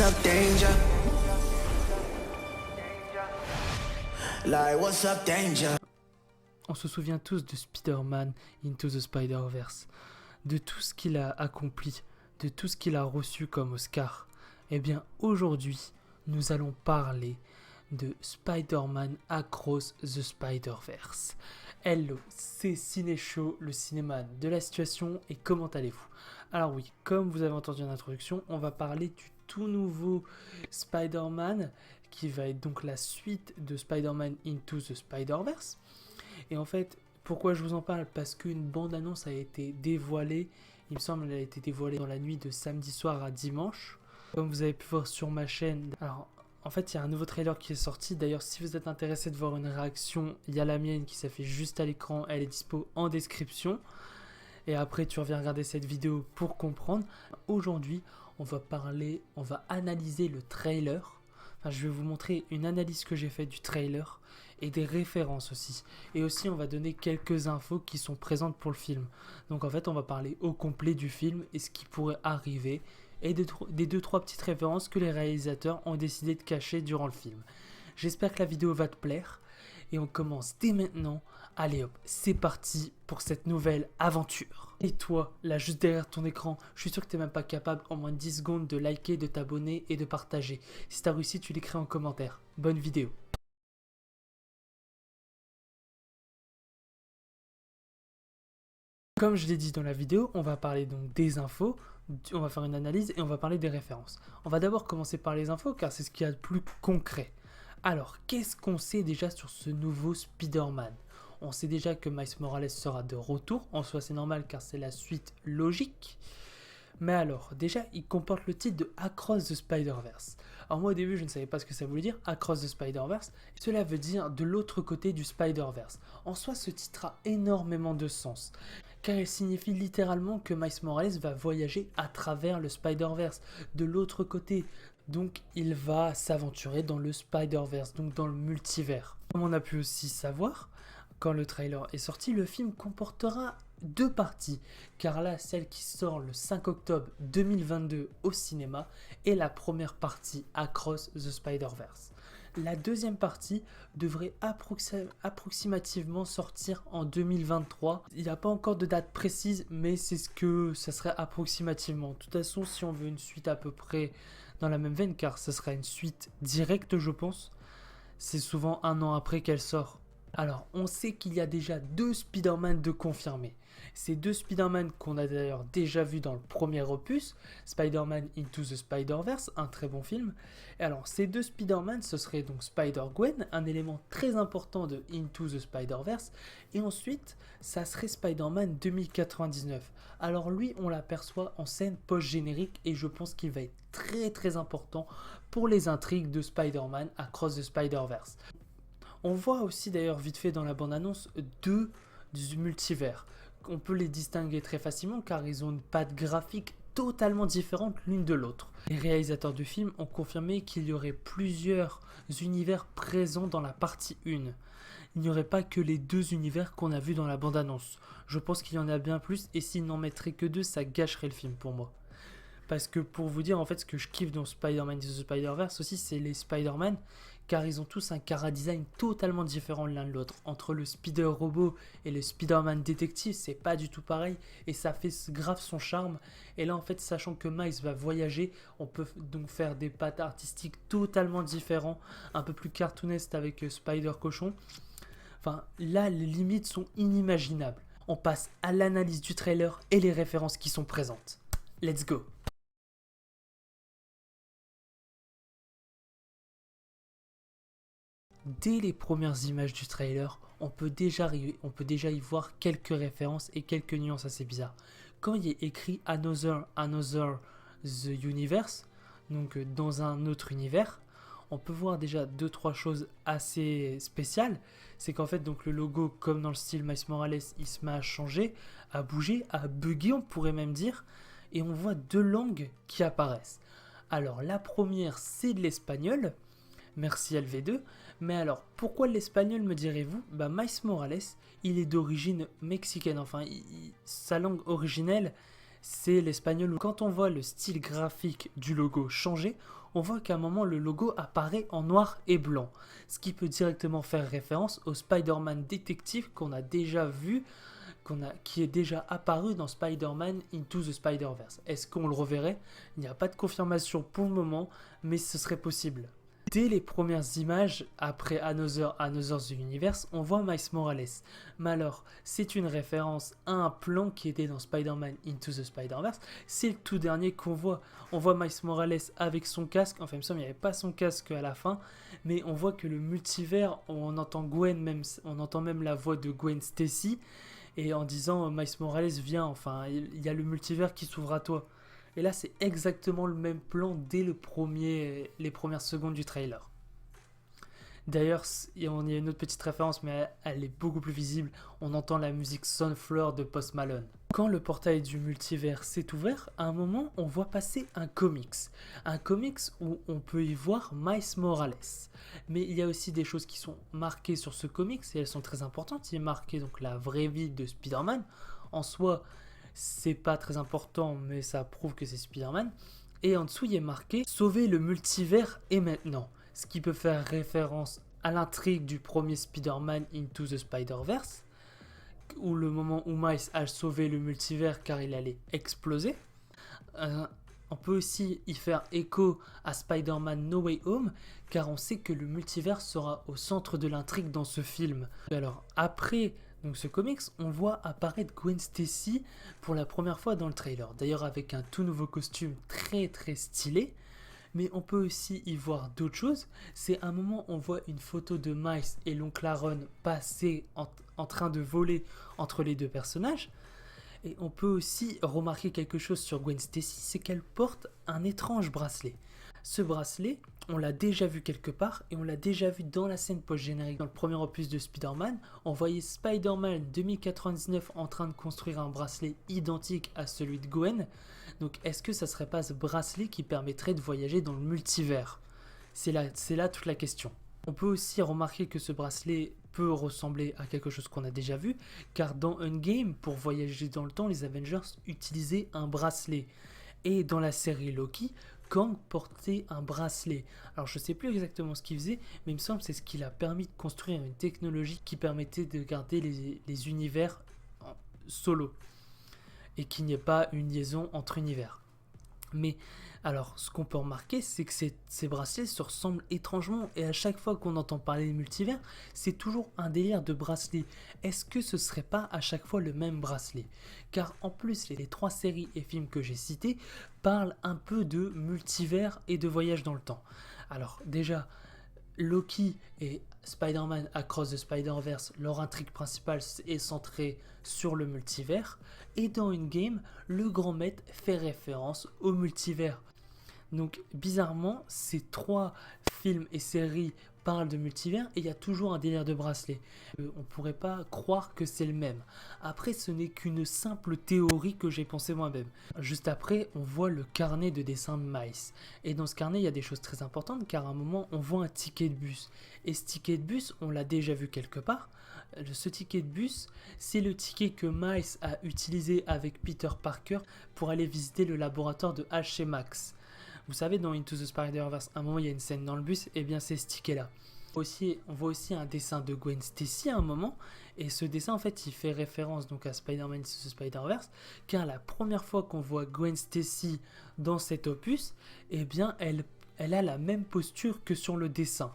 up, danger? Like, what's up, danger? On se souvient tous de Spider-Man Into the Spider-Verse, de tout ce qu'il a accompli, de tout ce qu'il a reçu comme Oscar. Eh bien, aujourd'hui, nous allons parler de Spider-Man Across the Spider-Verse. Hello, c'est Ciné-Show, le cinéma de la situation, et comment allez-vous? Alors oui, comme vous avez entendu en introduction, on va parler du tout nouveau Spider-Man, qui va être donc la suite de Spider-Man Into the Spider-Verse. Et en fait, pourquoi je vous en parle? Parce qu'une bande-annonce a été dévoilée, il me semble qu'elle a été dévoilée dans la nuit de samedi soir à dimanche. Comme vous avez pu voir sur ma chaîne, alors en fait il y a un nouveau trailer qui est sorti. D'ailleurs, si vous êtes intéressé de voir une réaction, il y a la mienne qui s'affiche juste à l'écran, elle est dispo en description. Et après tu reviens regarder cette vidéo pour comprendre. Aujourd'hui, on va analyser le trailer. Enfin, je vais vous montrer une analyse que j'ai faite du trailer et des références aussi. Et aussi, on va donner quelques infos qui sont présentes pour le film. Donc en fait, on va parler au complet du film et ce qui pourrait arriver et des 2-3 petites références que les réalisateurs ont décidé de cacher durant le film. J'espère que la vidéo va te plaire et on commence dès maintenant. Allez hop, c'est parti pour cette nouvelle aventure. Et toi, là juste derrière ton écran, je suis sûr que tu n'es même pas capable en moins de 10 secondes de liker, de t'abonner et de partager. Si tu as réussi, tu l'écris en commentaire. Bonne vidéo. Comme je l'ai dit dans la vidéo, on va parler donc des infos, on va faire une analyse et on va parler des références. On va d'abord commencer par les infos car c'est ce qu'il y a de plus concret. Alors, qu'est-ce qu'on sait déjà sur ce nouveau Spider-Man? On sait déjà que Miles Morales sera de retour, en soi c'est normal car c'est la suite logique. Mais alors, déjà, il comporte le titre de Across the Spider-Verse. Alors moi au début je ne savais pas ce que ça voulait dire, Across the Spider-Verse. Cela veut dire de l'autre côté du Spider-Verse. En soi ce titre a énormément de sens, car il signifie littéralement que Miles Morales va voyager à travers le Spider-Verse, de l'autre côté. Donc il va s'aventurer dans le Spider-Verse, donc dans le multivers. Comme on a pu aussi savoir, quand le trailer est sorti, le film comportera 2 parties, car là, celle qui sort le 5 octobre 2022 au cinéma est la première partie Across the Spider-Verse. La deuxième partie devrait approximativement sortir en 2023. Il n'y a pas encore de date précise, mais c'est ce que ça serait approximativement. De toute façon, si on veut une suite à peu près dans la même veine, car ce sera une suite directe, je pense, c'est souvent 1 an après qu'elle sort. Alors, on sait qu'il y a déjà 2 Spider-Man de confirmés. Ces 2 Spider-Man qu'on a d'ailleurs déjà vu dans le premier opus, Spider-Man Into the Spider-Verse, un très bon film. Et alors, ces 2 Spider-Man, ce serait donc Spider-Gwen, un élément très important de Into the Spider-Verse, et ensuite, ça serait Spider-Man 2099. Alors lui, on l'aperçoit en scène post-générique, et je pense qu'il va être très très important pour les intrigues de Spider-Man Across the Spider-Verse. On voit aussi d'ailleurs vite fait dans la bande-annonce 2 du multivers. On peut les distinguer très facilement car ils ont une patte graphique totalement différente l'une de l'autre. Les réalisateurs du film ont confirmé qu'il y aurait plusieurs univers présents dans la partie 1. Il n'y aurait pas que les 2 univers qu'on a vus dans la bande-annonce. Je pense qu'il y en a bien plus et s'ils n'en mettraient que 2, ça gâcherait le film pour moi. Parce que pour vous dire, en fait, ce que je kiffe dans Spider-Man Into the Spider-Verse aussi, c'est les Spider-Man, car ils ont tous un chara-design totalement différent l'un de l'autre. Entre le Spider-Robot et le Spider-Man détective, c'est pas du tout pareil, et ça fait grave son charme. Et là, en fait, sachant que Miles va voyager, on peut donc faire des pattes artistiques totalement différents, un peu plus cartoonesques avec Spider-Cochon. Enfin, là, les limites sont inimaginables. On passe à l'analyse du trailer et les références qui sont présentes. Let's go! Dès les premières images du trailer, on peut déjà y voir quelques références et quelques nuances assez bizarres. Quand il est écrit Another the Universe, donc dans un autre univers, on peut voir déjà 2-3 choses assez spéciales. C'est qu'en fait, donc le logo, comme dans le style Miles Morales, il se met à changer, à bouger, à bugger, on pourrait même dire, et on voit 2 langues qui apparaissent. Alors la première, c'est de l'espagnol. Merci LV2. Mais alors, pourquoi l'espagnol, me direz-vous? Miles Morales, il est d'origine mexicaine. Enfin, sa langue originelle, c'est l'espagnol. Quand on voit le style graphique du logo changer, on voit qu'à un moment le logo apparaît en noir et blanc, ce qui peut directement faire référence au Spider-Man détective qu'on a déjà vu, qui est déjà apparu dans Spider-Man Into the Spider-Verse. Est-ce qu'on le reverrait? Il n'y a pas de confirmation pour le moment, mais ce serait possible. Dès les premières images, après Another's Universe, on voit Miles Morales. Mais alors, c'est une référence à un plan qui était dans Spider-Man Into the Spider-Verse. C'est le tout dernier qu'on voit. On voit Miles Morales avec son casque. Enfin, il me semble qu'il n'y avait pas son casque à la fin. Mais on voit que le multivers, on entend Gwen, on entend même la voix de Gwen Stacy. Et en disant Miles Morales, viens, enfin, il y a le multivers qui s'ouvre à toi. Et là, c'est exactement le même plan dès les premières secondes du trailer. D'ailleurs, il y a une autre petite référence, mais elle est beaucoup plus visible. On entend la musique Sunflower de Post Malone. Quand le portail du multivers s'est ouvert, à un moment, on voit passer un comics. Un comics où on peut y voir Miles Morales. Mais il y a aussi des choses qui sont marquées sur ce comics, et elles sont très importantes. Il est marqué donc la vraie vie de Spider-Man. En soi, c'est pas très important, mais ça prouve que c'est Spider-Man. Et en dessous, il est marqué « Sauver le multivers et maintenant », ce qui peut faire référence à l'intrigue du premier Spider-Man Into the Spider-Verse, où le moment où Miles a sauvé le multivers car il allait exploser. On peut aussi y faire écho à Spider-Man No Way Home, car on sait que le multivers sera au centre de l'intrigue dans ce film. Alors, après donc ce comics, on voit apparaître Gwen Stacy pour la première fois dans le trailer. D'ailleurs avec un tout nouveau costume très très stylé. Mais on peut aussi y voir d'autres choses. C'est un moment où on voit une photo de Miles et l'oncle Aaron passer en train de voler entre les deux personnages. Et on peut aussi remarquer quelque chose sur Gwen Stacy, c'est qu'elle porte un étrange bracelet. Ce bracelet, on l'a déjà vu quelque part et on l'a déjà vu dans la scène post-générique. Dans le premier opus de Spider-Man, on voyait Spider-Man 2099 en train de construire un bracelet identique à celui de Gwen. Donc est-ce que ça serait pas ce bracelet qui permettrait de voyager dans le multivers? C'est là toute la question. On peut aussi remarquer que ce bracelet peut ressembler à quelque chose qu'on a déjà vu, car dans Endgame, pour voyager dans le temps, les Avengers utilisaient un bracelet. Et dans la série Loki, Kang portait un bracelet. Alors je ne sais plus exactement ce qu'il faisait, mais il me semble que c'est ce qui a permis de construire une technologie qui permettait de garder les univers solo. Et qu'il n'y ait pas une liaison entre univers. Mais alors, ce qu'on peut remarquer, c'est que ces bracelets se ressemblent étrangement. Et à chaque fois qu'on entend parler des multivers, c'est toujours un délire de bracelet. Est-ce que ce serait pas à chaque fois le même bracelet? Car en plus, les 3 séries et films que j'ai cités parlent un peu de multivers et de voyage dans le temps. Alors déjà, Loki et Spider-Man Across the Spider-Verse, leur intrigue principale est centrée sur le multivers. Et dans Endgame, le grand maître fait référence au multivers. Donc bizarrement, ces 3 films et séries parlent de multivers et il y a toujours un délire de bracelet. On pourrait pas croire que c'est le même. Après, ce n'est qu'une simple théorie que j'ai pensée moi-même. Juste après, on voit le carnet de dessin de Miles. Et dans ce carnet, il y a des choses très importantes car à un moment, on voit un ticket de bus. Et ce ticket de bus, on l'a déjà vu quelque part. Ce ticket de bus, c'est le ticket que Miles a utilisé avec Peter Parker pour aller visiter le laboratoire de H chez Max. Vous savez, dans Into the Spider-Verse, à un moment, il y a une scène dans le bus, et bien c'est ce ticket-là. On voit aussi un dessin de Gwen Stacy à un moment, et ce dessin, en fait, il fait référence donc à Spider-Man Into the Spider-Verse, car la première fois qu'on voit Gwen Stacy dans cet opus, eh bien, elle a la même posture que sur le dessin.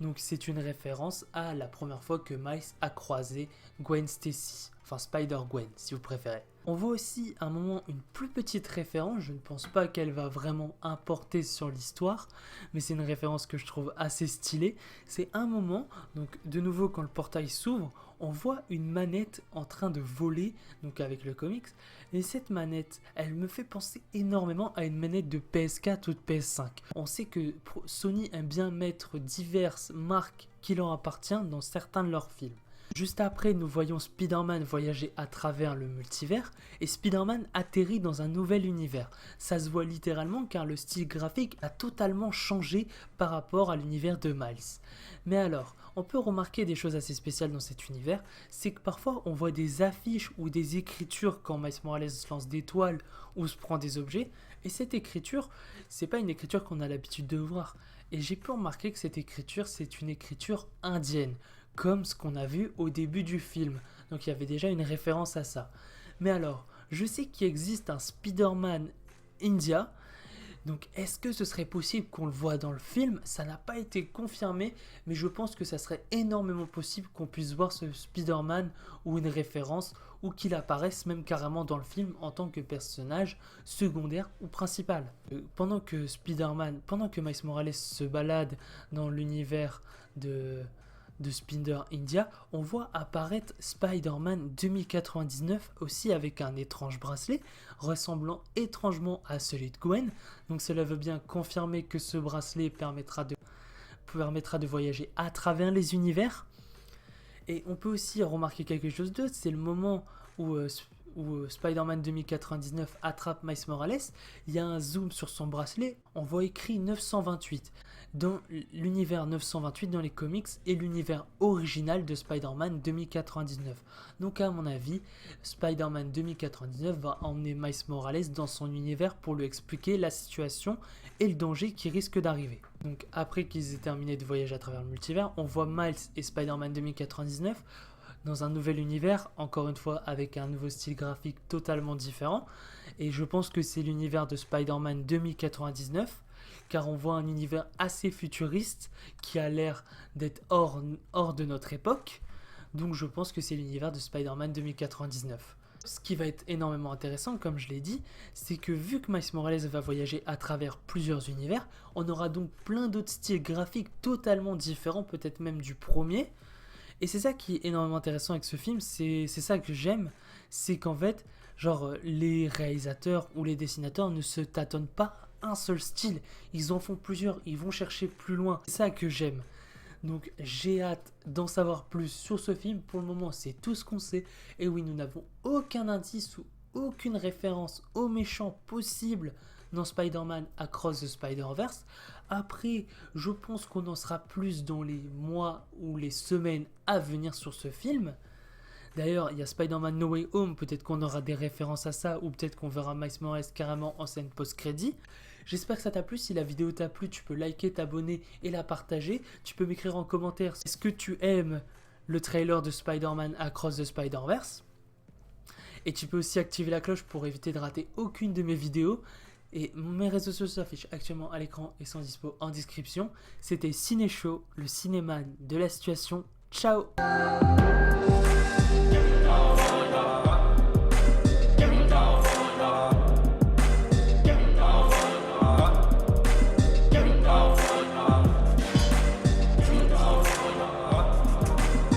Donc c'est une référence à la première fois que Miles a croisé Gwen Stacy, enfin Spider-Gwen si vous préférez. On voit aussi à un moment une plus petite référence, je ne pense pas qu'elle va vraiment importer sur l'histoire, mais c'est une référence que je trouve assez stylée. C'est un moment, donc de nouveau quand le portail s'ouvre, on voit une manette en train de voler, donc avec le comics, et cette manette, elle me fait penser énormément à une manette de PS4 ou de PS5. On sait que Sony aime bien mettre diverses marques qui leur appartiennent dans certains de leurs films. Juste après, nous voyons Spider-Man voyager à travers le multivers et Spider-Man atterrit dans un nouvel univers. Ça se voit littéralement car le style graphique a totalement changé par rapport à l'univers de Miles. Mais alors, on peut remarquer des choses assez spéciales dans cet univers, c'est que parfois on voit des affiches ou des écritures quand Miles Morales lance des toiles ou se prend des objets, et cette écriture, c'est pas une écriture qu'on a l'habitude de voir. Et j'ai pu remarquer que cette écriture, c'est une écriture indienne, comme ce qu'on a vu au début du film. Donc il y avait déjà une référence à ça. Mais alors, je sais qu'il existe un Spider-Man India. Donc est-ce que ce serait possible qu'on le voit dans le film? Ça n'a pas été confirmé, mais je pense que ça serait énormément possible qu'on puisse voir ce Spider-Man ou une référence, ou qu'il apparaisse même carrément dans le film en tant que personnage secondaire ou principal. Pendant que Miles Morales se balade dans l'univers de Spider India, on voit apparaître Spider-Man 2099 aussi avec un étrange bracelet ressemblant étrangement à celui de Gwen. Donc cela veut bien confirmer que ce bracelet permettra de voyager à travers les univers. Et on peut aussi remarquer quelque chose d'autre, c'est le moment où Spider-Man 2099 attrape Miles Morales, il y a un zoom sur son bracelet, on voit écrit 928. Dans l'univers 928 dans les comics et l'univers original de Spider-Man 2099. Donc à mon avis, Spider-Man 2099 va emmener Miles Morales dans son univers pour lui expliquer la situation et le danger qui risque d'arriver. Donc après qu'ils aient terminé de voyager à travers le multivers, on voit Miles et Spider-Man 2099 dans un nouvel univers, encore une fois avec un nouveau style graphique totalement différent. Et je pense que c'est l'univers de Spider-Man 2099, car on voit un univers assez futuriste qui a l'air d'être hors de notre époque. Donc je pense que c'est l'univers de Spider-Man 2099. Ce qui va être énormément intéressant, comme je l'ai dit, c'est que vu que Miles Morales va voyager à travers plusieurs univers, on aura donc plein d'autres styles graphiques totalement différents, peut-être même du premier. Et c'est ça qui est énormément intéressant avec ce film, c'est ça que j'aime, c'est qu'en fait, les réalisateurs ou les dessinateurs ne se tâtonnent pas un seul style, ils en font plusieurs, ils vont chercher plus loin, c'est ça que j'aime. Donc j'ai hâte d'en savoir plus sur ce film. Pour le moment c'est tout ce qu'on sait, et oui, nous n'avons aucun indice ou aucune référence aux méchants possibles dans Spider-Man Across the Spider-Verse. Après, je pense qu'on en sera plus dans les mois ou les semaines à venir sur ce film. D'ailleurs, il y a Spider-Man No Way Home, peut-être qu'on aura des références à ça, ou peut-être qu'on verra Miles Morales carrément en scène post-crédit. J'espère que ça t'a plu. Si la vidéo t'a plu, tu peux liker, t'abonner et la partager. Tu peux m'écrire en commentaire, est-ce que tu aimes le trailer de Spider-Man Across the Spider-Verse? Et tu peux aussi activer la cloche pour éviter de rater aucune de mes vidéos. Et mes réseaux sociaux s'affichent actuellement à l'écran et sont dispo en description. C'était Ciné Show, le cinéman de la situation. Ciao!